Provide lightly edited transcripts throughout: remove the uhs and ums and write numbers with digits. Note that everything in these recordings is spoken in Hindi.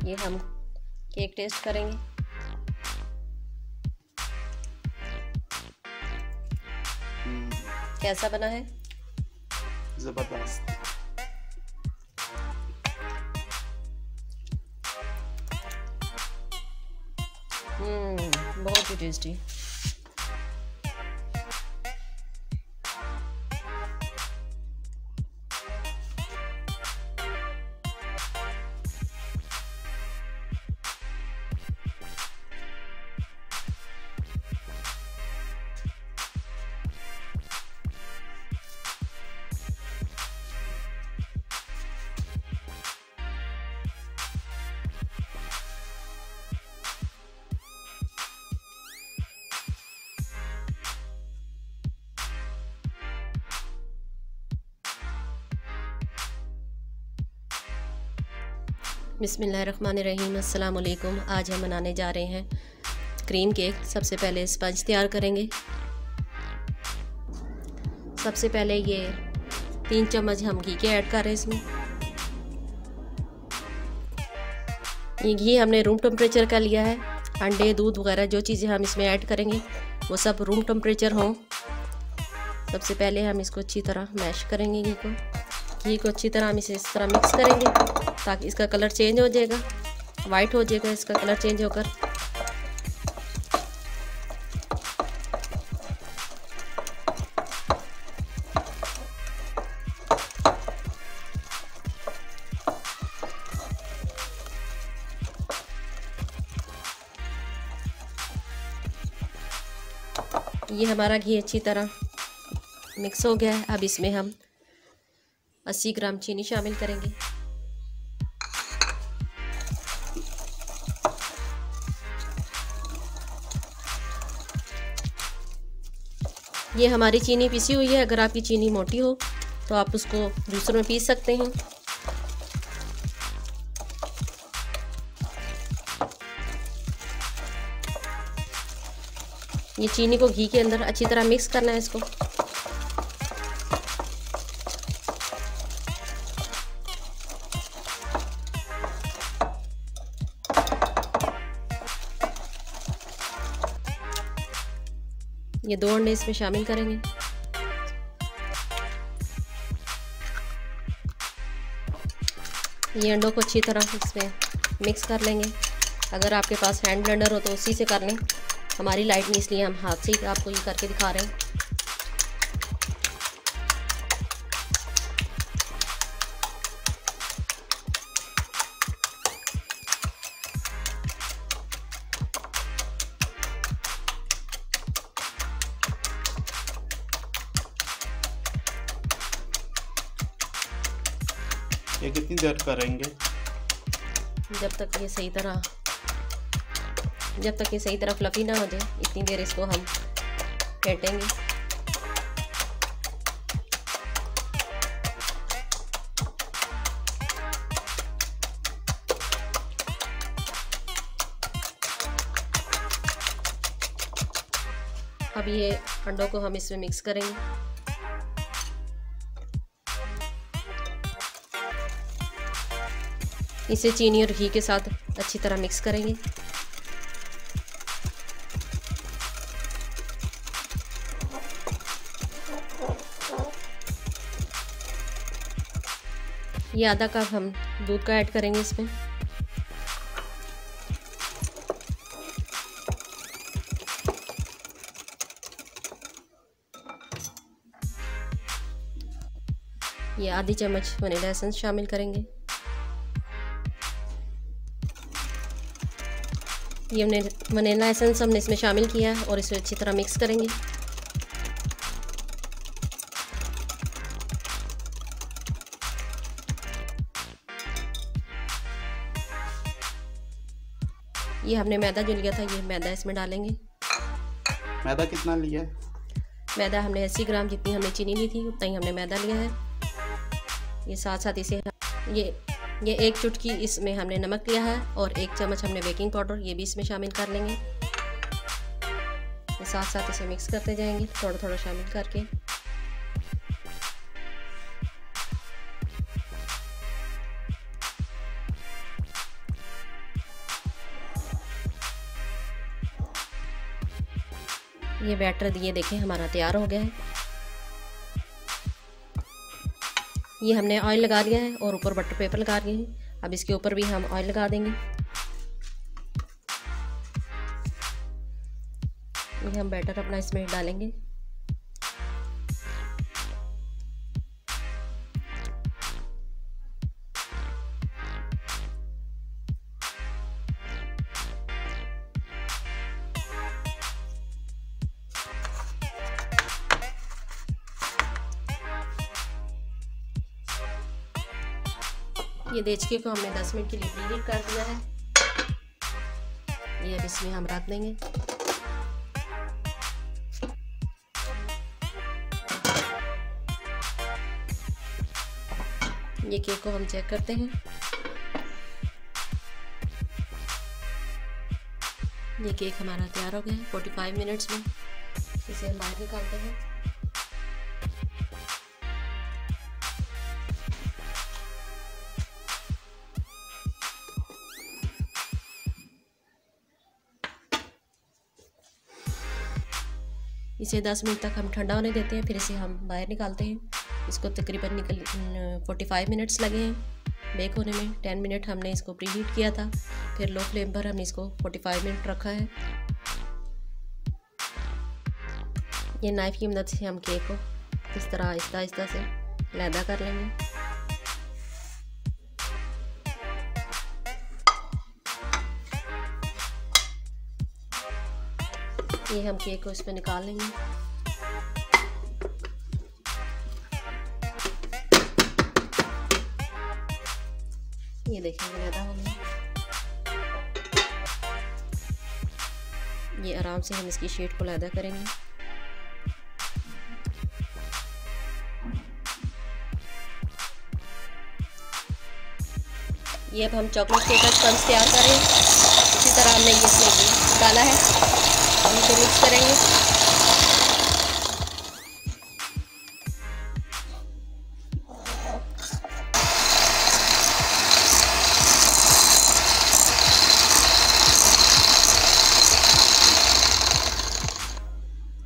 ये हम केक टेस्ट करेंगे। कैसा बना है? जबरदस्त। बहुत ही टेस्टी। बिस्मिल्लाहिर्रहमानिर्रहीम। अस्सलाम वालेकुम। आज हम बनाने जा रहे हैं क्रीम केक। सबसे पहले स्पंज तैयार करेंगे। सबसे पहले ये 3 चम्मच हम घी के ऐड कर रहे हैं इसमें। ये घी हमने रूम टेम्परेचर का लिया है। अंडे, दूध वगैरह जो चीज़ें हम इसमें ऐड करेंगे वो सब रूम टेम्परेचर हों। सबसे पहले हम इसको अच्छी तरह मैश करेंगे। घी को अच्छी तरह हम इसे इस तरह मिक्स करेंगे ताकि इसका कलर चेंज हो जाएगा, वाइट हो जाएगा इसका कलर चेंज होकर। ये हमारा घी अच्छी तरह मिक्स हो गया है। अब इसमें हम 80 ग्राम चीनी शामिल करेंगे। ये हमारी चीनी पिसी हुई है। अगर आपकी चीनी मोटी हो तो आप उसको जूसर में पीस सकते हैं। ये चीनी को घी के अंदर अच्छी तरह मिक्स करना है इसको। ये 2 अंडे इसमें शामिल करेंगे। ये अंडों को अच्छी तरह इसमें मिक्स कर लेंगे। अगर आपके पास हैंड ब्लेंडर हो तो उसी से कर लें। हमारी लाइट नहीं, इसलिए हम हाथ से ही आपको ये करके दिखा रहे हैं। ये कितनी देर करेंगे? जब तक ये सही तरह फ्लफी ना हो जाए इतनी देर इसको हम फेंटेंगे। अब ये अंडों को हम इसमें मिक्स करेंगे। इसे चीनी और घी के साथ अच्छी तरह मिक्स करेंगे। ये आधा कप हम दूध का ऐड करेंगे इसमें। ये आधी चम्मच वनीला एसेंस शामिल करेंगे। ये वनीला एसेंस हमने इसमें शामिल किया है और इसे अच्छी तरह मिक्स करेंगे। ये हमने मैदा जो लिया था ये मैदा इसमें डालेंगे। मैदा कितना लिया है? मैदा हमने 80 ग्राम जितनी हमने चीनी ली थी उतना ही हमने मैदा लिया है। ये साथ साथ इसे ये 1 चुटकी इसमें हमने नमक लिया है और 1 चम्मच हमने बेकिंग पाउडर ये भी इसमें शामिल कर लेंगे। ये साथ साथ इसे मिक्स करते जाएंगे थोड़ा थोड़ा शामिल करके। ये बैटर दिए देखें हमारा तैयार हो गया है। ये हमने ऑयल लगा लिया है और ऊपर बटर पेपर लगा लिए हैं। अब इसके ऊपर भी हम ऑयल लगा देंगे। ये हम बैटर अपना इसमें डालेंगे। ये देचके को हमने 10 मिनट के लिए प्रीहीट कर दिया है। ये अब इसमें हम रख देंगे। ये केक को हम चेक करते हैं। ये केक हमारा तैयार हो गया है 45 मिनट्स में। इसे हम बाहर निकालते हैं। इसे 10 मिनट तक हम ठंडा होने देते हैं, फिर इसे हम बाहर निकालते हैं। इसको तकरीबन 45 मिनट्स लगे हैं बेक होने में। 10 मिनट हमने इसको प्रीहीट किया था, फिर लो फ्लेम पर हमने इसको 45 मिनट रखा है। ये नाइफ़ की मदद से हम केक को इस तरह आहिस्ता आहिस्ता से लैदा कर लेंगे। ये हम केक को इसमें निकाल लेंगे। ये देखिए लैदा हो गया। ये आराम से हम इसकी शीट को लैदा करेंगे। ये अब हम चॉकलेट केक का स्पंज तैयार करें। इसी तरह हमने ये इसमें डाला है, हम इसे मिक्स करेंगे।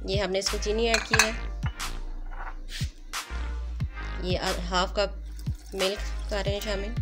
ये हमने इसमें चीनी ऐड की है। ये हाफ कप मिल्क कर रहे हैं शामिल।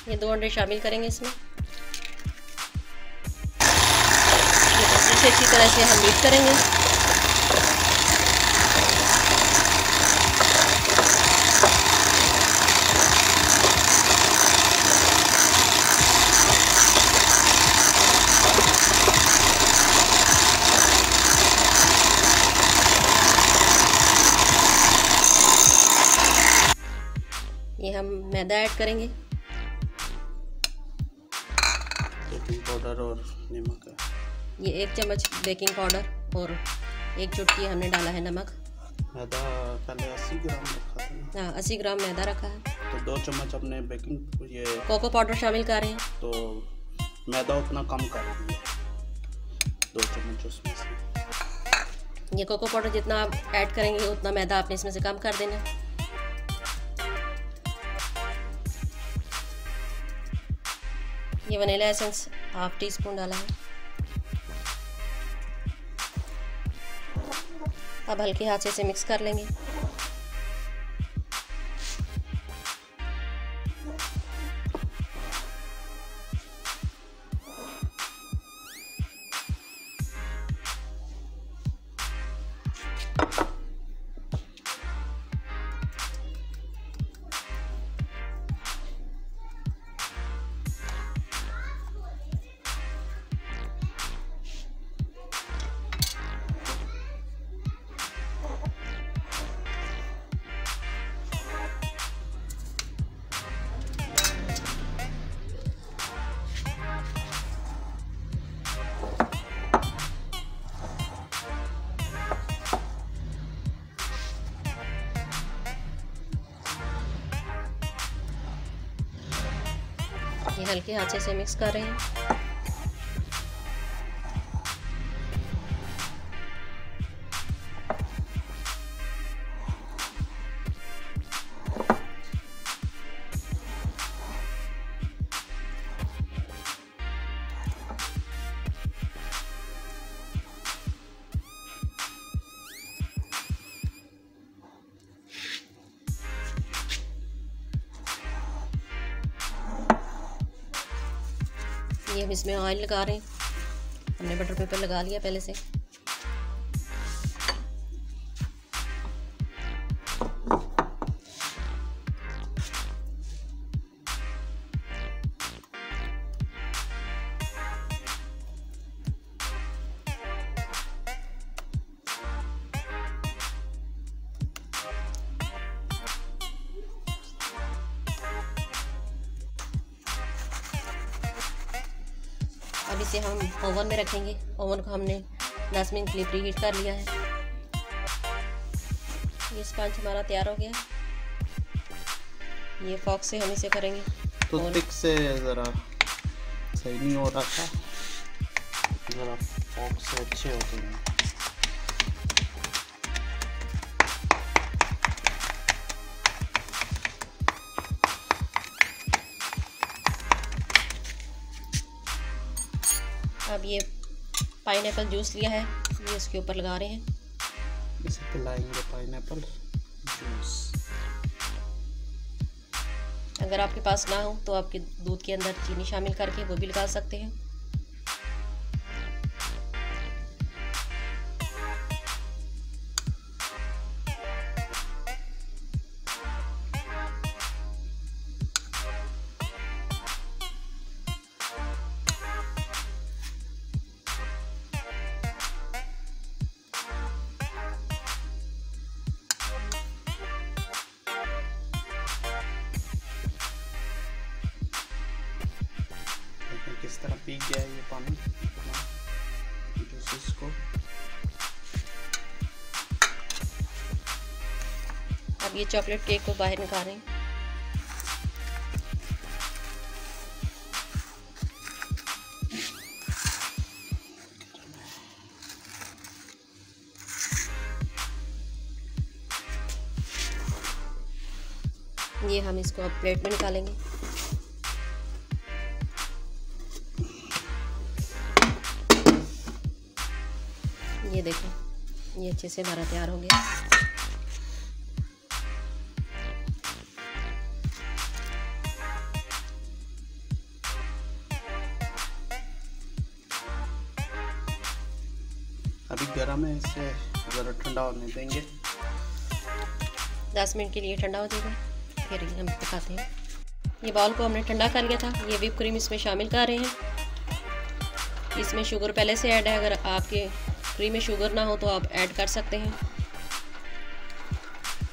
ये 2 अंडे शामिल करेंगे इसमें। इसे अच्छी तरह से हम बीट करेंगे। ये हम मैदा ऐड करेंगे। बेकिंग पाउडर और नमक है। ये 1 चम्मच बेकिंग पाउडर और 1 चुटकी हमने डाला है नमक। मैदा पहले 80 ग्राम रखा था ना? हाँ 80 ग्राम मैदा रखा है। तो 2 चम्मच अपने बेकिंग ये कोको पाउडर शामिल कर रहे हैं। तो मैदा उतना कम कर दिया 2 चम्मच उसमें से। ये कोको पाउडर जितना आप ऐड करेंगे उतना मैदा आपने इसमें से कम कर देना। ये वनीला एसेंस 1/2 टीस्पून डाला है। अब हल्के हाथ से इसे मिक्स कर लेंगे। ये हल्के हाथ से मिक्स कर रहे हैं। ये हम इसमें ऑयल लगा रहे हैं। हमने बटर पेपर लगा लिया पहले से। अब इसे हम ओवन में रखेंगे। ओवन को हमने 10 मिनट के लिए प्री हीट कर लिया है। ये स्पंज हमारा तैयार हो गया। ये फॉक से हम इसे करेंगे। तो टिक से ज़रा सही नहीं हो रहा था, ज़रा फॉक से अच्छे होते हैं। अब ये पाइनएप्पल जूस लिया है, ये इसके ऊपर लगा रहे हैं। इसे पिलाएंगे पाइनएप्पल जूस। अगर आपके पास ना हो तो आपके दूध के अंदर चीनी शामिल करके वो भी लगा सकते हैं। किस तरह पी गया है ये पानी जूसेस को। अब ये चॉकलेट केक को बाहर निकाल रहे हैं। ये हम इसको अब प्लेट में निकालेंगे। ये देखो, ये अच्छे से हमारा तैयार हो गया। अभी गर्म है, इसे ज़रा ठंडा होने देंगे। 10 मिनट के लिए ठंडा हो जाएगा, फिर हम पकाते हैं। ये बाउल को हमने ठंडा कर लिया था। ये व्हिप क्रीम इसमें शामिल कर रहे हैं। इसमें शुगर पहले से ऐड है। अगर आपके क्रीम में शुगर ना हो तो आप ऐड कर सकते हैं।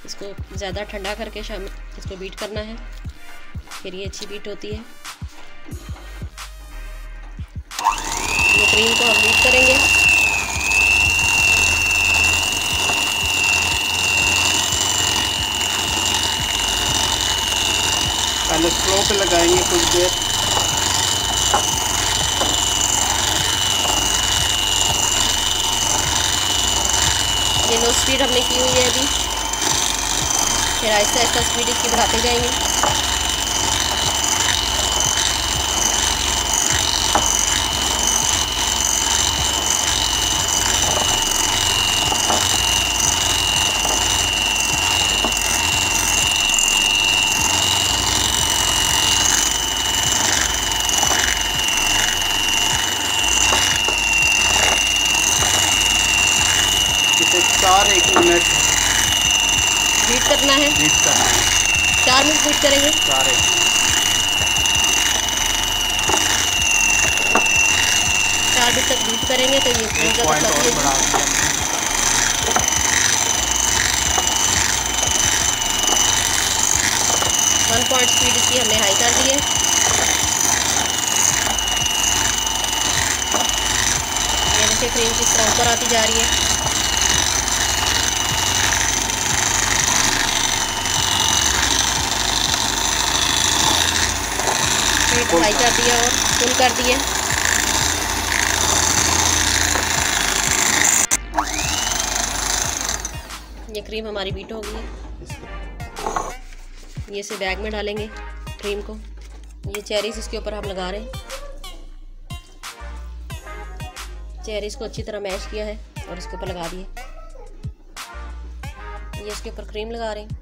इसको ज़्यादा ठंडा करके इसको बीट करना है, फिर ये अच्छी बीट होती है। ये क्रीम को हम बीट करेंगे। पहले स्लो पे लगाएंगे कुछ देर। ये लो स्पीड हमने की हुई है अभी, फिर आहिस्ता आहिस्ता स्पीड इसकी बढ़ाते जाएंगे। इसे 4-1 मिनट बीट करना है। 4 मिनट बीट करेंगे। 4-1 मिनट तक बीट करेंगे तो ये एक पॉइंट और बढ़ा दिया। 1 पॉइंट स्पीड इसकी हमने हाई कर दी है। ये देखिए क्रीम किस तरह ऊपर आती जा रही है। हीट हाई कर दिया और फुल कर दिए। ये क्रीम हमारी बीट हो गई है। ये इसे बैग में डालेंगे क्रीम को। ये चेरीज इसके ऊपर हम लगा रहे हैं। चेरीज को अच्छी तरह मैश किया है और इसके ऊपर लगा दिए। ये इसके ऊपर क्रीम लगा रहे हैं।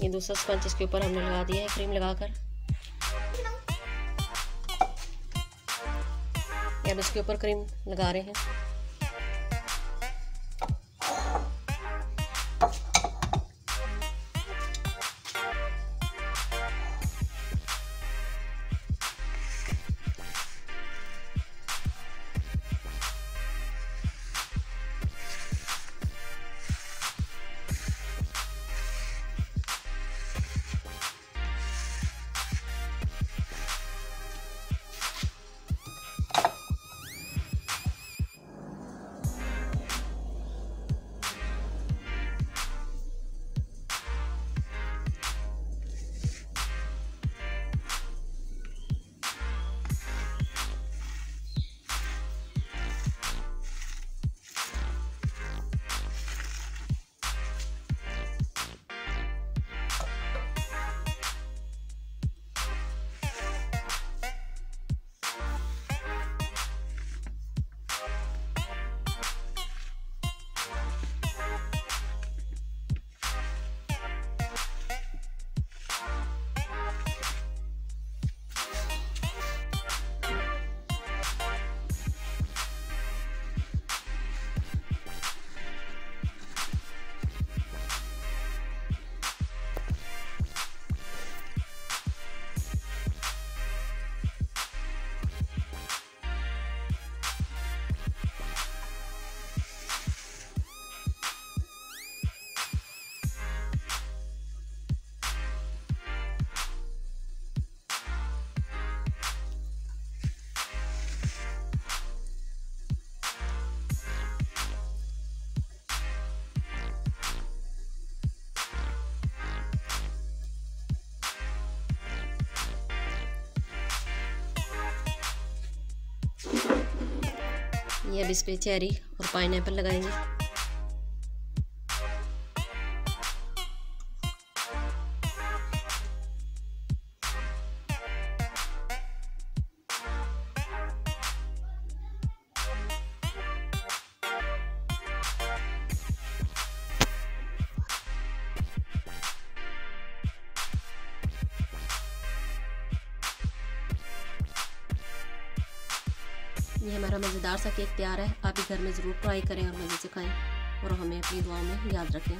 ये दूसरा स्पंज इसके ऊपर हमने लगा दिया है क्रीम लगाकर। अब इसके ऊपर क्रीम लगा रहे हैं। ये अब इस पे चेरी और पाइनएप्पल लगाएंगे। ये हमारा मज़ेदार सा केक तैयार है। आप भी घर में ज़रूर ट्राई करें और मज़े से खाएं और हमें अपनी दुआओं में याद रखें।